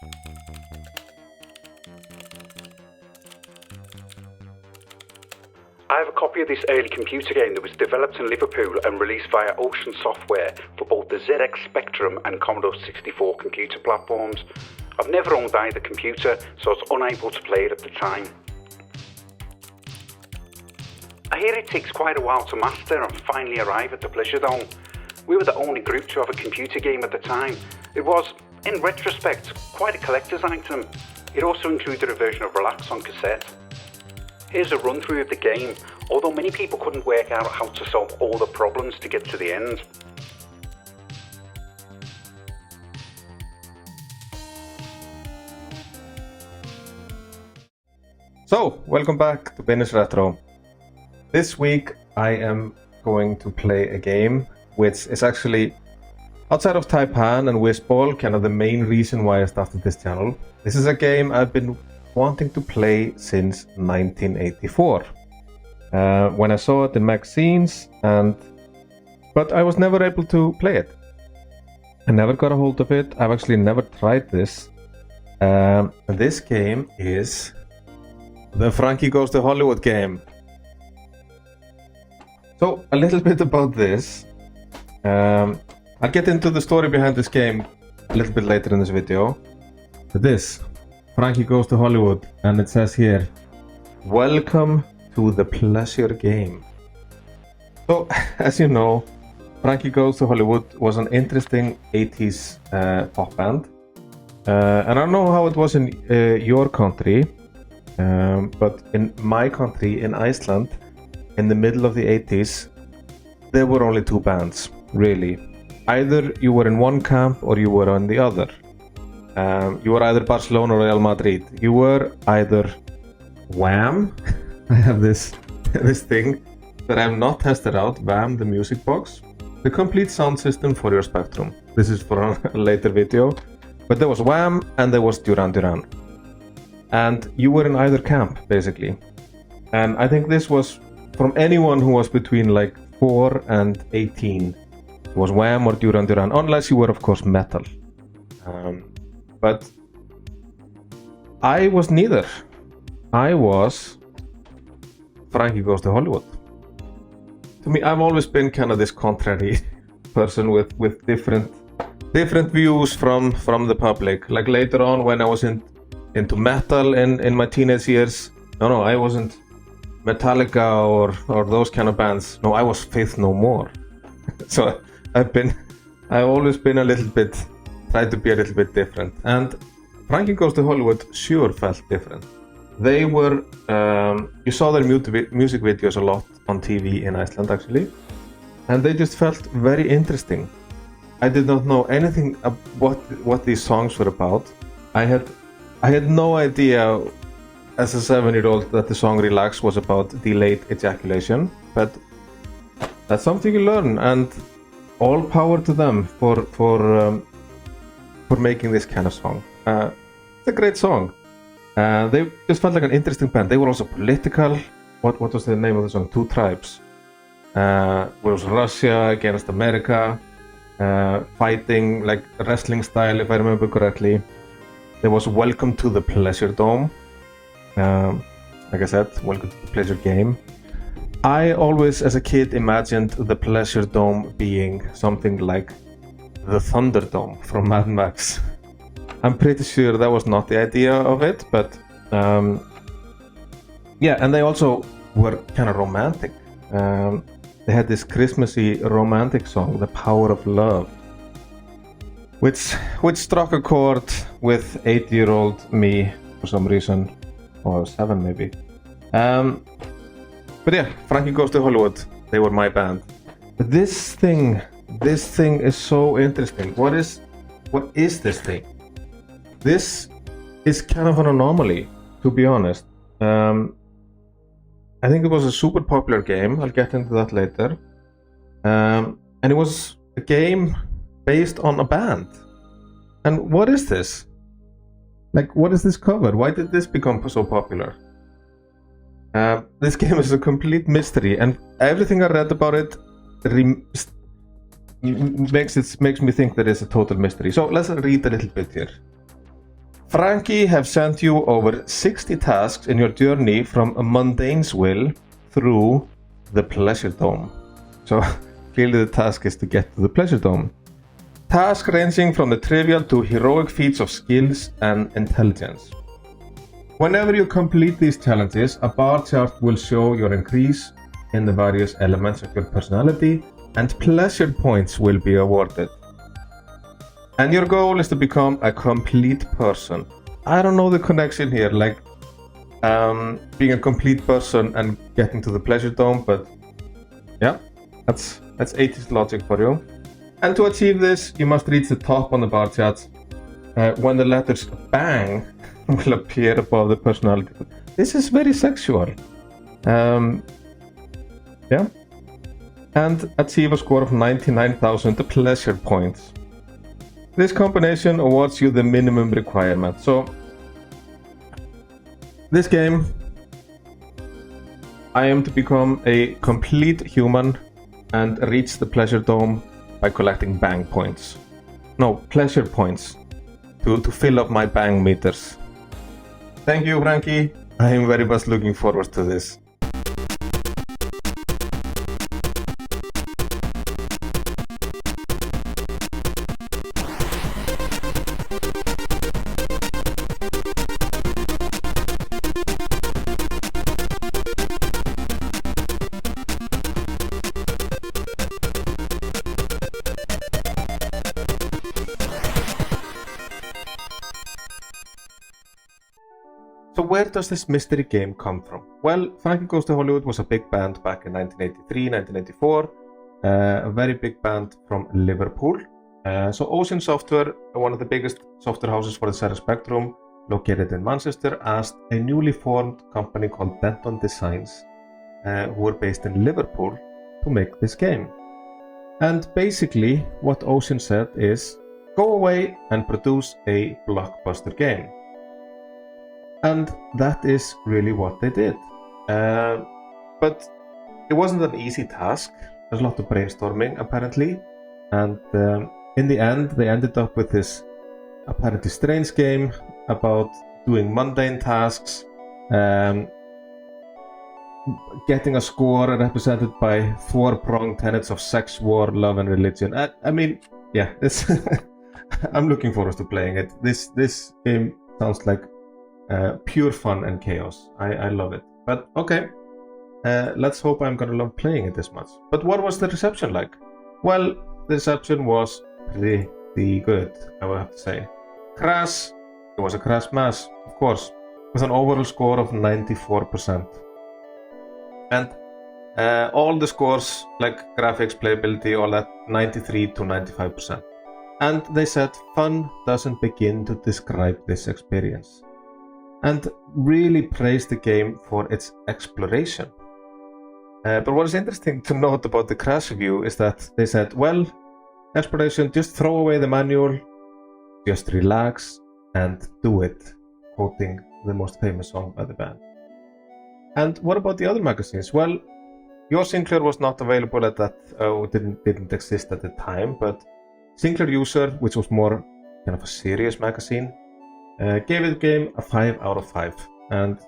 I have a copy of this early computer game that was developed in Liverpool and released via Ocean Software for both the ZX Spectrum and Commodore 64 computer platforms. I've never owned either computer, so I was unable to play it at the time. I hear it takes quite a while to master and finally arrive at the Pleasure Dome. We were the only group to have a computer game at the time. It was, in retrospect, quite a collector's item. It also included a version of Relax on cassette. Here's a run through of the game, although many people couldn't work out how to solve all the problems to get to the end. So, welcome back to Binni's Retro. This week I am going to play a game which is actually, outside of Taipan and Whizball, kind of the main reason why I started this channel. This is a game I've been wanting to play since 1984. When I saw it in magazines, but I was never able to play it. I never got a hold of it. I've actually never tried this. This game is the Frankie Goes to Hollywood game. So, a little bit about this. I'll get into the story behind this game a little bit later in this video. But this, Frankie Goes to Hollywood, and it says here, welcome to the pleasure game. So, as you know, Frankie Goes to Hollywood was an interesting 80s pop band. And I don't know how it was in your country, but in my country, in Iceland, in the middle of the 80s, there were only two bands, really. Either you were in one camp or you were on the other. You were either Barcelona or Real Madrid. You were either Wham! I have this thing that I have not tested out, Wham! The music box. The complete sound system for your Spectrum. This is for a later video. But there was Wham! And there was Duran Duran. And you were in either camp, basically. And I think this was from anyone who was between like 4 and 18. It was Wham! Or Duran Duran, unless you were, of course, metal. But I was neither. I was Frankie Goes to Hollywood. To me, I've always been kind of this contrary person with different views from the public. Like later on when I was into metal in my teenage years, no, I wasn't Metallica or those kind of bands. No, I was Faith No More. So I've always been a little bit, tried to be a little bit different. And Frankie Goes to Hollywood sure felt different. They were, you saw their music videos a lot on TV in Iceland actually. And they just felt very interesting. I did not know anything about what these songs were about. I had no idea as a 7-year-old that the song Relax was about delayed ejaculation. But that's something you learn, and all power to them for making this kind of song. It's a great song. They just felt like an interesting band. They were also political. What was the name of the song? Two Tribes. It was Russia against America, fighting like wrestling style, if I remember correctly. There was Welcome to the Pleasure Dome. Like I said, welcome to the pleasure game. I always, as a kid, imagined the Pleasure Dome being something like the Thunderdome from Mad Max. I'm pretty sure that was not the idea of it, but yeah, and they also were kind of romantic. They had this Christmassy romantic song, The Power of Love, which struck a chord with 8-year-old me for some reason, or 7 maybe. But yeah, Frankie Goes to Hollywood, they were my band. But this thing is so interesting. What is this thing? This is kind of an anomaly, to be honest. I think it was a super popular game. I'll get into that later. And it was a game based on a band. And what is this? Like, what is this cover? Why did this become so popular? This game is a complete mystery, and everything I read about it makes me think that it's a total mystery. So let's read a little bit here. Frankie have sent you over 60 tasks in your journey from Mundainesville through the Pleasure Dome. So clearly the task is to get to the Pleasure Dome. Tasks ranging from the trivial to heroic feats of skills and intelligence. Whenever you complete these challenges, a bar chart will show your increase in the various elements of your personality, and pleasure points will be awarded. And your goal is to become a complete person. I don't know the connection here, like being a complete person and getting to the Pleasure Dome, but yeah, that's 80s logic for you. And to achieve this, you must reach the top on the bar charts when the letters BANG will appear above the personality. This is very sexual. Yeah. And achieve a score of 99,000 pleasure points. This combination awards you the minimum requirement. So, this game, I am to become a complete human and reach the Pleasure Dome by collecting bang points. No, pleasure points to fill up my bang meters. Thank you, Frankie. I am very much looking forward to this. So where does this mystery game come from? Well, Frankie Goes to Hollywood was a big band back in 1983, 1984. A very big band from Liverpool. So Ocean Software, one of the biggest software houses for the Sega Spectrum, located in Manchester, asked a newly formed company called Denton Designs, who were based in Liverpool, to make this game. And basically, what Ocean said is, go away and produce a blockbuster game. And that is really what they did. But it wasn't an easy task. There's a lot of brainstorming, apparently. And in the end, they ended up with this apparently strange game about doing mundane tasks, getting a score represented by 4-pronged tenets of sex, war, love, and religion. I mean, yeah, it's I'm looking forward to playing it. This game sounds like pure fun and chaos. I love it. But okay, let's hope I'm gonna love playing it this much. But what was the reception like? Well, the reception was pretty good, I would have to say. Crash, it was a crash mass, of course, with an overall score of 94%. And all the scores, like graphics, playability, all that, 93 to 95%. And they said fun doesn't begin to describe this experience. And really praised the game for its exploration. But what is interesting to note about the Crash review is that they said, well, exploration, just throw away the manual, just relax and do it, quoting the most famous song by the band. And what about the other magazines? Well, Your Sinclair was not available at that, didn't exist at the time, but Sinclair User, which was more kind of a serious magazine, gave the game a 5 out of 5, and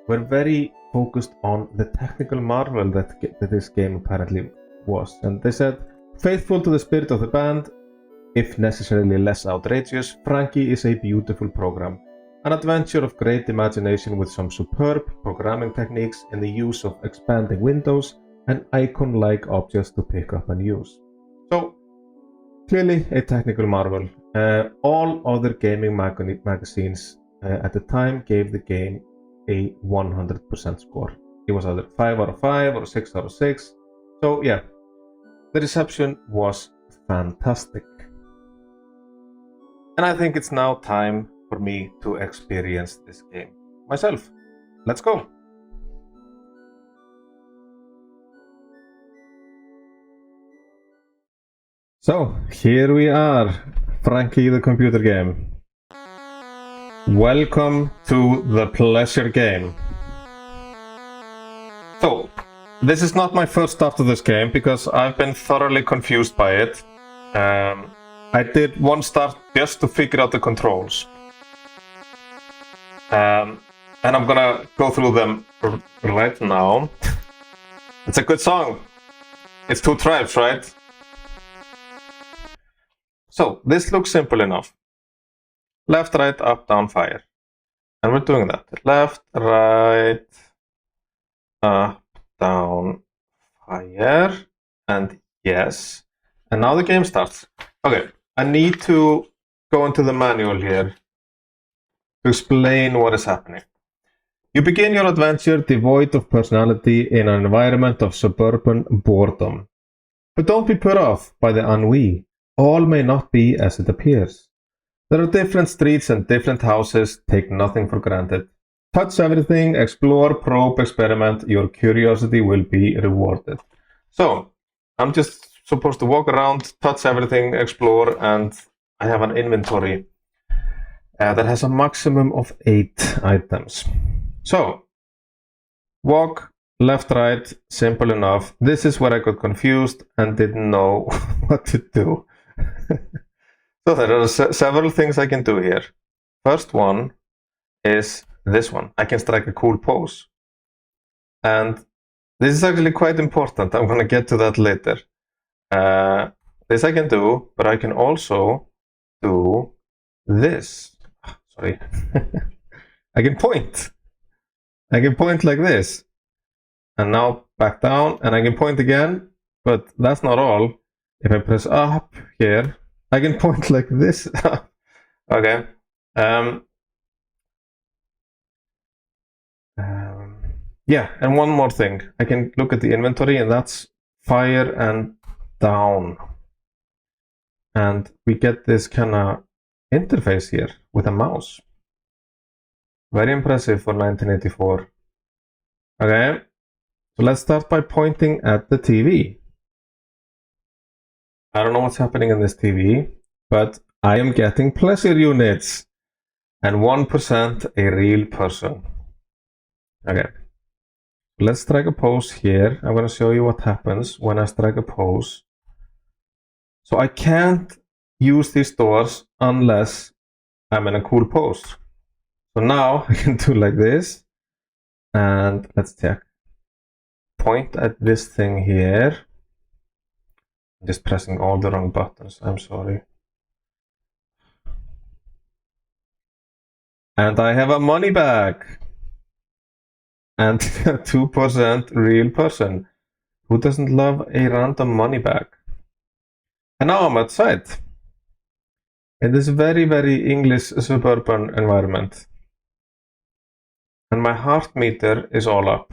were very focused on the technical marvel that this game apparently was. And they said, faithful to the spirit of the band, if necessarily less outrageous, Frankie is a beautiful program. An adventure of great imagination with some superb programming techniques in the use of expanding windows and icon-like objects to pick up and use. So, clearly a technical marvel. All other gaming magazines at the time gave the game a 100% score. It was either 5 out of 5 or 6 out of 6. So yeah, the reception was fantastic. And I think it's now time for me to experience this game myself. Let's go! So, here we are, Frankie the computer game. Welcome to the pleasure game. So, this is not my first start to this game because I've been thoroughly confused by it. I did one start just to figure out the controls. And I'm gonna go through them right now. It's a good song. It's two tribes, right? So this looks simple enough. Left, right, up, down, fire. And we're doing that. Left, right, up, down, fire. And yes. And now the game starts. Okay, I need to go into the manual here to explain what is happening. You begin your adventure devoid of personality in an environment of suburban boredom. But don't be put off by the ennui. All may not be as it appears. There are different streets and different houses. Take nothing for granted. Touch everything, explore, probe, experiment. Your curiosity will be rewarded. So, I'm just supposed to walk around, touch everything, explore, and I have an inventory that has a maximum of 8 items. So, walk, left, right, simple enough. This is where I got confused and didn't know what to do. So there are several things I can do here. First one is this one. I can strike a cool pose. And this is actually quite important. I'm going to get to that later. This I can do, but I can also do this. Sorry. I can point. I can point like this. And now back down, and I can point again, but that's not all. If I press up here, I can point like this. Okay. Yeah, and one more thing. I can look at the inventory, and that's fire and down. And we get this kind of interface here with a mouse. Very impressive for 1984. Okay. So let's start by pointing at the TV. I don't know what's happening in this TV, but I am getting pleasure units. And 1% a real person. Okay. Let's strike a pose here. I'm going to show you what happens when I strike a pose. So I can't use these doors unless I'm in a cool pose. So now I can do like this. And let's check. Point at this thing here. I'm just pressing all the wrong buttons. I'm sorry. And I have a money bag. And 2% real person. Who doesn't love a random money bag? And now I'm outside. In this very, very English suburban environment. And my heart meter is all up.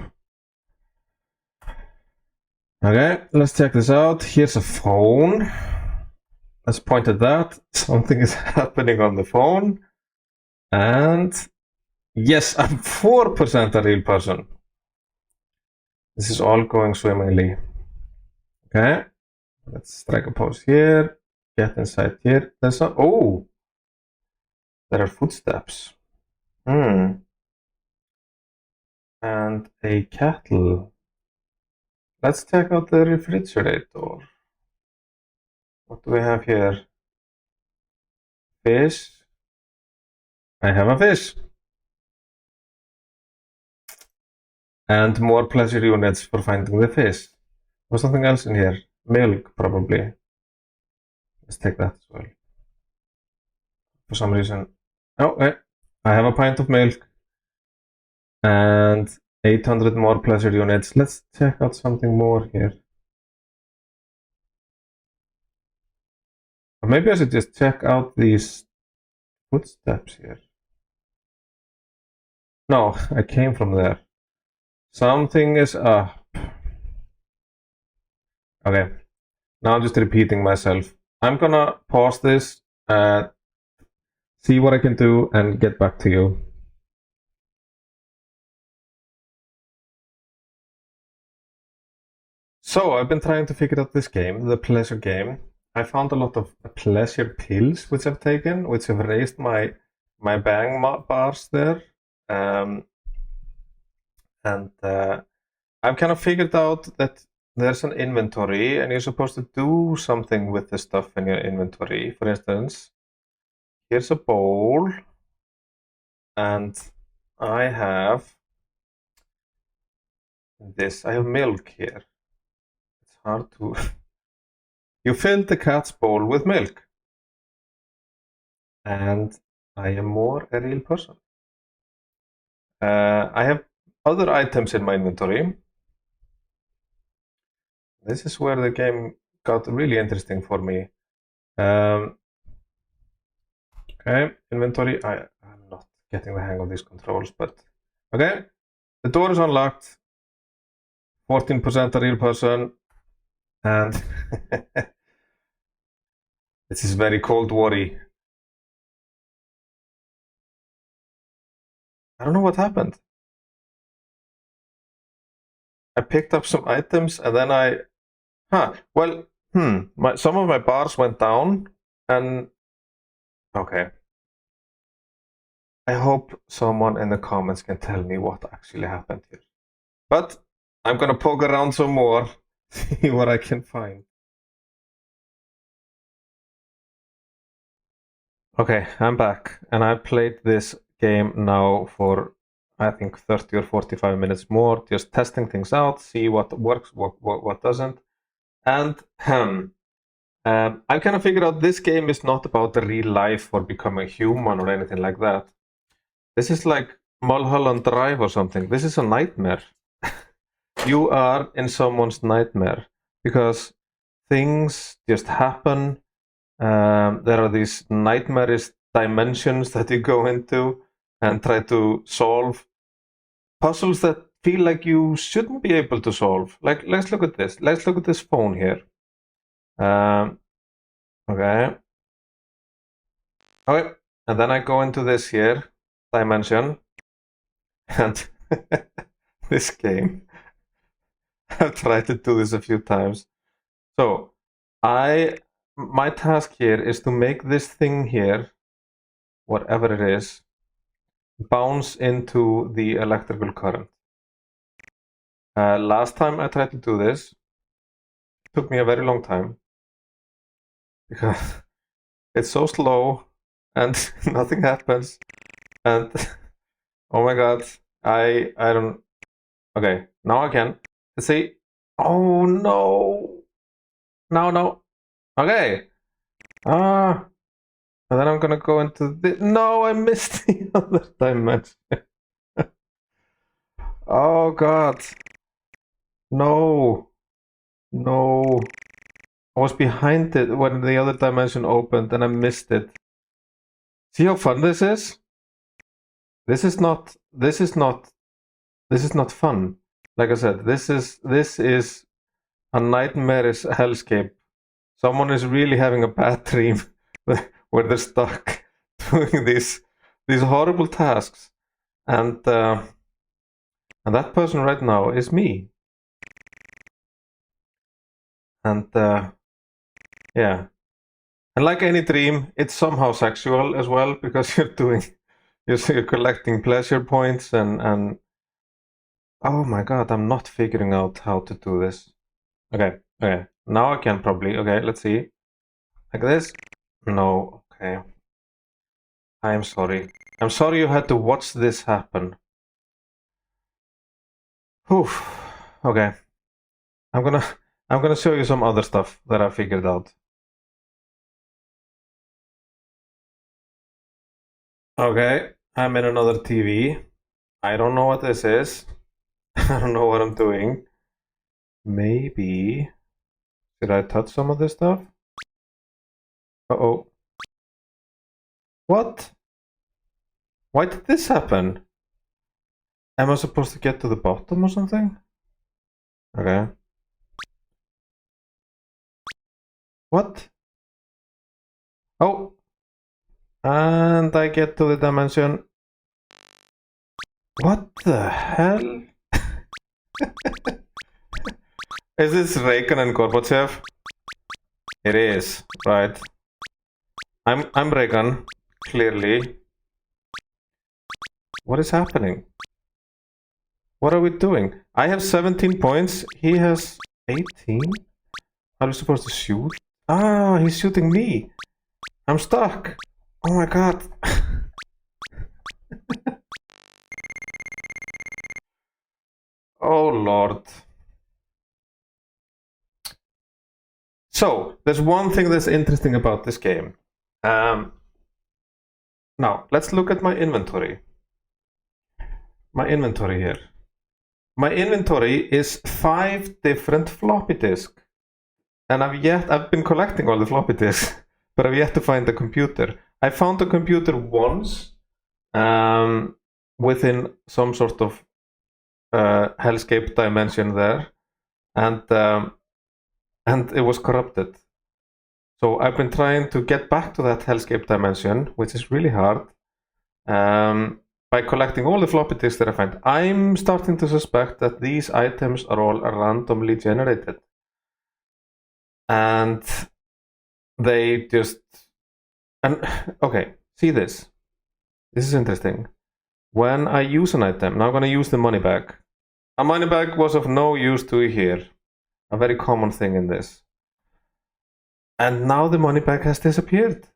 Okay, let's check this out. Here's a phone. Let's point at that. Something is happening on the phone. And yes, I'm 4% a real person. This is all going swimmingly. Okay, let's strike a pose here. Get inside here. There's a, oh, there are footsteps. And a kettle. Let's check out the refrigerator. What do we have here? Fish. I have a fish. And more pleasure units for finding the fish. There's something else in here. Milk, probably. Let's take that as well. For some reason. Oh, I have a pint of milk. And 800 more pleasure units. Let's check out something more here. Or maybe I should just check out these footsteps here. No, I came from there. Something is up. Okay, now I'm just repeating myself. I'm gonna pause this, see what I can do, and get back to you. So, I've been trying to figure out this game, the pleasure game. I found a lot of pleasure pills which I've taken, which have raised my bang bars there. I've kind of figured out that there's an inventory and you're supposed to do something with the stuff in your inventory. For instance, here's a bowl and I have this. I have milk here. It's hard to... You filled the cat's bowl with milk. And I am more a real person. I have other items in my inventory. This is where the game got really interesting for me. Okay, inventory. I'm not getting the hang of these controls, but okay. The door is unlocked. 14% a real person. And this is very Cold War-y. I don't know what happened. I picked up some items and then some of my bars went down and okay. I hope someone in the comments can tell me what actually happened here. But I'm gonna poke around some more, see what I can find. Okay, I'm back and I've played this game now for I think 30 or 45 minutes more, just testing things out, see what works, what doesn't. And I kind of figured out this game is not about the real life or becoming human or anything like that. This is like Mulholland Drive or something. This is a nightmare. You are in someone's nightmare because things just happen. There are these nightmarish dimensions that you go into and try to solve puzzles that feel like you shouldn't be able to solve. Like, let's look at this. Let's look at this phone here. Okay. Okay. And then I go into this here dimension and this game. I've tried to do this a few times. So my task here is to make this thing here, whatever it is, bounce into the electrical current. Last time I tried to do this, it took me a very long time because it's so slow and nothing happens. And oh my god, I don't. Okay, now I can. Let's see. Oh no! No. Okay. And then I'm gonna go into the. No, I missed the other dimension. Oh god. No. I was behind it when the other dimension opened and I missed it. See how fun this is? This is not fun. Like I said, this is a nightmarish hellscape. Someone is really having a bad dream where they're stuck doing these horrible tasks, and that person right now is me. And yeah, and like any dream, it's somehow sexual as well because you're collecting pleasure points and oh my god, I'm not figuring out how to do this. Okay, now I can probably. Okay, let's see. Like this? No, okay. I'm sorry. I'm sorry you had to watch this happen. Whew. Okay. I'm gonna show you some other stuff that I figured out. Okay, I'm in another TV. I don't know what this is. I don't know what I'm doing. Maybe... Did I touch some of this stuff? Uh-oh. What? Why did this happen? Am I supposed to get to the bottom or something? Okay. What? Oh! And I get to the dimension. What the hell? Is this Reagan and Gorbachev? It is, right. I'm Reagan, clearly. What is happening? What are we doing? I have 17 points, he has 18? Are we supposed to shoot? Ah, he's shooting me. I'm stuck. Oh my god. Lord. So, there's one thing that's interesting about this game. Now, let's look at my inventory. My inventory here. My inventory is 5 different floppy disks. And I've been collecting all the floppy disks, but I've yet to find the computer. I found the computer once within some sort of hellscape dimension there, and it was corrupted. So I've been trying to get back to that hellscape dimension, which is really hard, by collecting all the floppy disks that I find. I'm starting to suspect that these items are all randomly generated. And they just... okay, see this. This is interesting. When I use an item, now I'm going to use the money bag. A money bag was of no use to you here. A very common thing in this. And now the money bag has disappeared.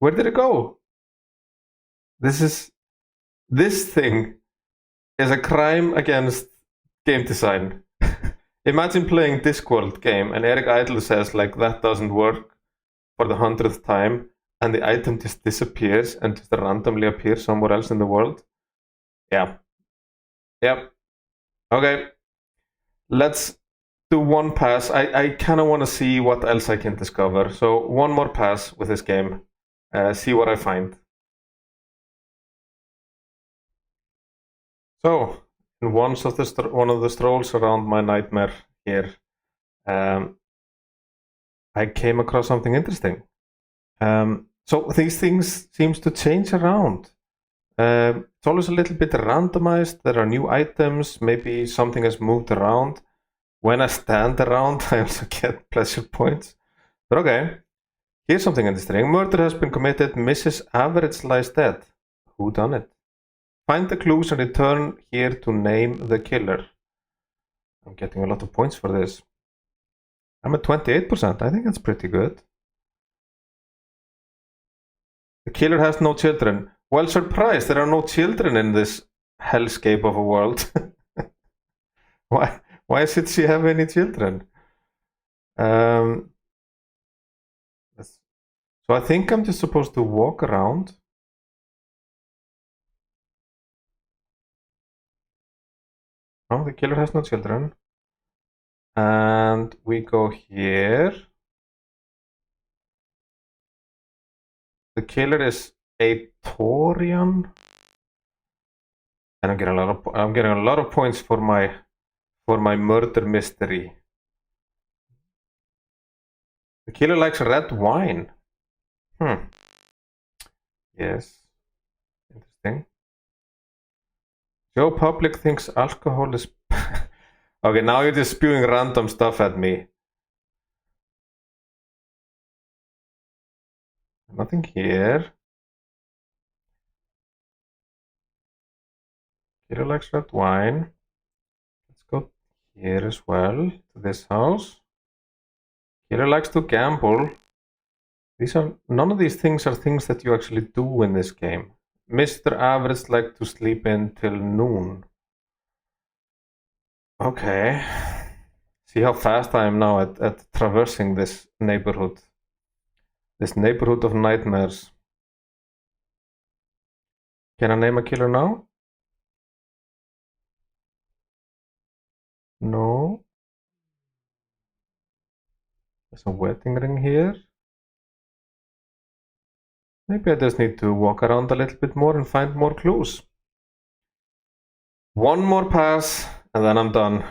Where did it go? This thing is a crime against game design. Imagine playing Discworld game and Eric Idle says like that doesn't work for the 100th time and the item just disappears and just randomly appears somewhere else in the world. Yeah. Yep. Okay. Let's do one pass. I kind of want to see what else I can discover. So one more pass with this game. See what I find. So, in one of the strolls around my nightmare here, I came across something interesting. So these things seems to change around. It's always a little bit randomized. There are new items. Maybe something has moved around. When I stand around, I also get pleasure points. But okay, here's something interesting. Murder has been committed. Mrs. Average lies dead. Who done it? Find the clues and return here to name the killer. I'm getting a lot of points for this. I'm at 28%. I think that's pretty good. The killer has no children. Well, surprise, there are no children in this hellscape of a world. Why should she have any children? So I think I'm just supposed to walk around. Oh, the killer has no children. And we go here. The killer is a Taurian. And I'm getting a lot of points for my murder mystery. The killer likes red wine. Yes. Interesting. Joe Public thinks alcohol is... Okay, now you're just spewing random stuff at me. Nothing here. Killer likes red wine. Let's go here as well, to this house. Killer likes to gamble. None of these things are things that you actually do in this game. Mr. Average likes to sleep in till noon. Okay. See how fast I am now at traversing this neighborhood. This neighborhood of nightmares. Can I name a killer now? No. There's a wedding ring here. Maybe I just need to walk around a little bit more and find more clues. One more pass and then I'm done.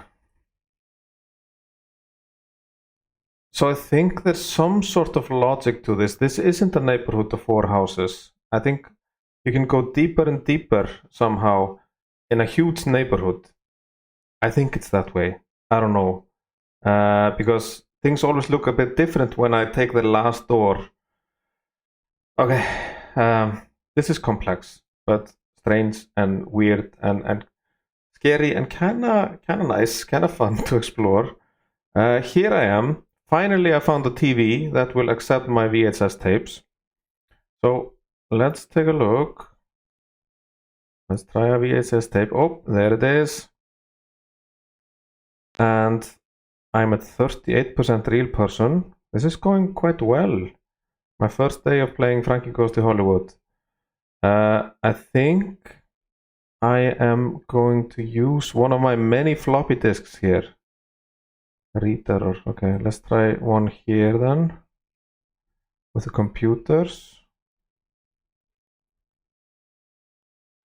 So I think there's some sort of logic to this. This isn't a neighborhood of 4 houses. I think you can go deeper and deeper somehow in a huge neighborhood. I think it's that way. I don't know. Because things always look a bit different when I take the last door. Okay, this is complex, but strange and weird and scary and kinda nice, kinda fun to explore. Here I am. Finally, I found a TV that will accept my VHS tapes. So let's take a look. Let's try a VHS tape. Oh, there it is. and I'm at 38% real person. This is going quite well. My first day of playing Frankie Goes to Hollywood. I think I am going to use one of my many floppy disks here. Read error. Okay, let's try one here then. With the computers.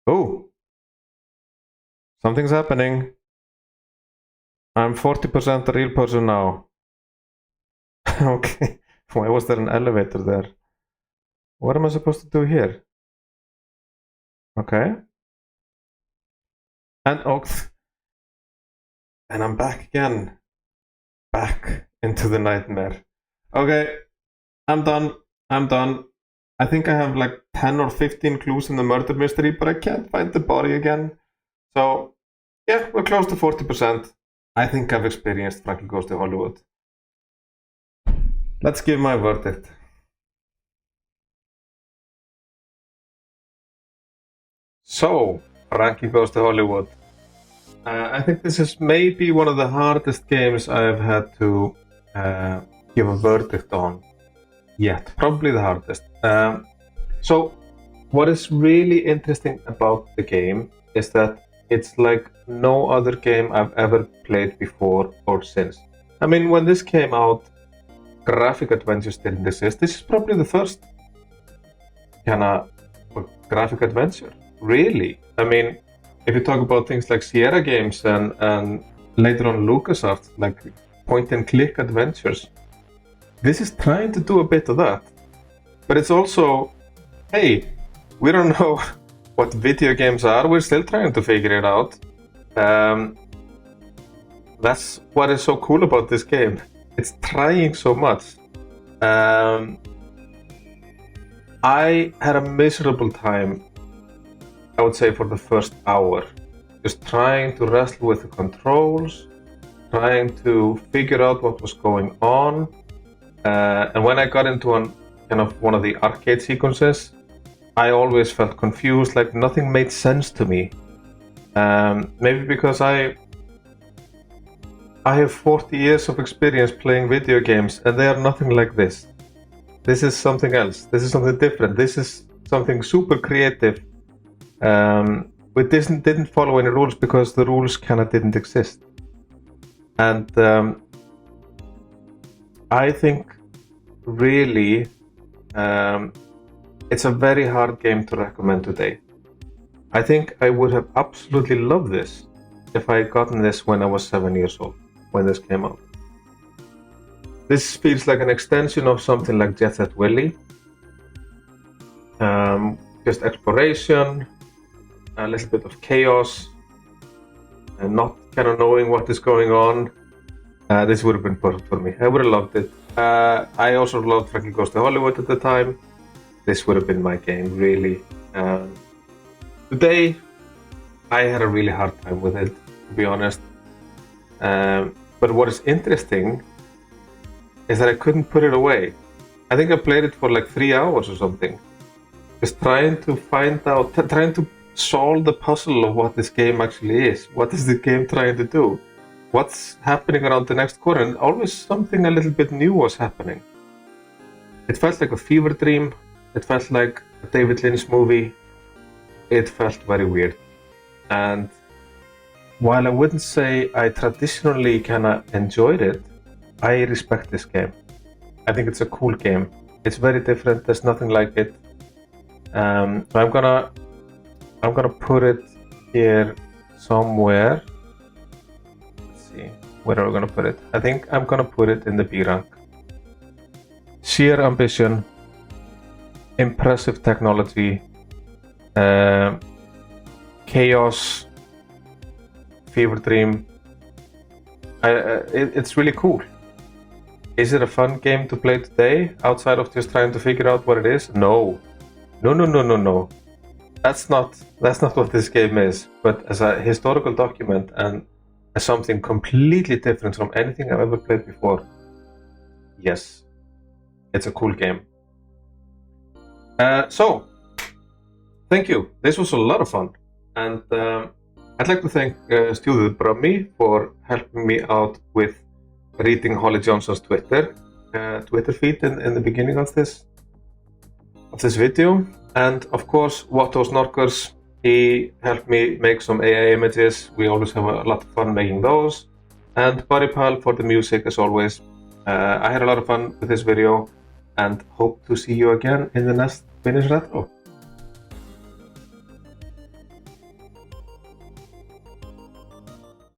Oh! Something's happening. I'm 40% a real person now. Okay. Why was there an elevator there? What am I supposed to do here? Okay. And oh, and I'm back again. Back into the nightmare. Okay, I'm done. I'm done. I think I have like 10 or 15 clues in the murder mystery, but I can't find the body again. So, yeah, we're close to 40%. I think I've experienced Frankie Goes to Hollywood. Let's give my verdict. So, Frankie Goes to Hollywood. I think this is maybe one of the hardest games I've had to give a verdict on yet. Probably the hardest. So, what is really interesting about the game is that it's like no other game I've ever played before or since. I mean, when this came out, graphic adventures didn't exist. This is probably the first kind of graphic adventure, really. I mean, if you talk about things like Sierra games and later on LucasArts, like point-and-click adventures, this is trying to do a bit of that. But it's also, hey, we don't know what video games are, we're still trying to figure it out. That's what is so cool about this game. It's trying so much. I had a miserable time, I would say, for the first hour. Just trying to wrestle with the controls, trying to figure out what was going on. And when I got into one of the arcade sequences, I always felt confused, like nothing made sense to me. Maybe because I have 40 years of experience playing video games and they are nothing like this. This is something else. This is something different. This is something super creative. We didn't follow any rules because the rules kind of didn't exist. And I think really it's a very hard game to recommend today. I think I would have absolutely loved this if I had gotten this when I was 7 years old, when this came out. This feels like an extension of something like Jet Set Willy. Just exploration, a little bit of chaos, and not kind of knowing what is going on. This would have been perfect for me. I would have loved it. I also loved Frankie Goes to Hollywood at the time. This would have been my game, really. Today, I had a really hard time with it, to be honest. But what is interesting is that I couldn't put it away. I think I played it for like 3 hours or something. Just trying to find out, trying to solve the puzzle of what this game actually is. What is the game trying to do? What's happening around the next corner? And always something a little bit new was happening. It felt like a fever dream. It felt like a David Lynch movie. It felt very weird. And while I wouldn't say I traditionally kind of enjoyed it, I respect this game. I think it's a cool game. It's very different. There's nothing like it. I'm gonna put it here somewhere. Let's see, where are we gonna put it? I think I'm gonna put it in the B rank. Sheer ambition, impressive technology, chaos, fever dream. It's really cool. Is it a fun game to play today, outside of just trying to figure out what it is? No. That's not what this game is. But as a historical document and as something completely different from anything I've ever played before, yes, it's a cool game. So, thank you. This was a lot of fun, and I'd like to thank StuTheBrummie for helping me out with reading Holly Johnson's Twitter feed in the beginning of this video, and of course WhatHoSnorkers. He helped me make some AI images. We always have a lot of fun making those. And BuddyPal for the music as always. I had a lot of fun with this video and hope to see you again in the next Binni Retro.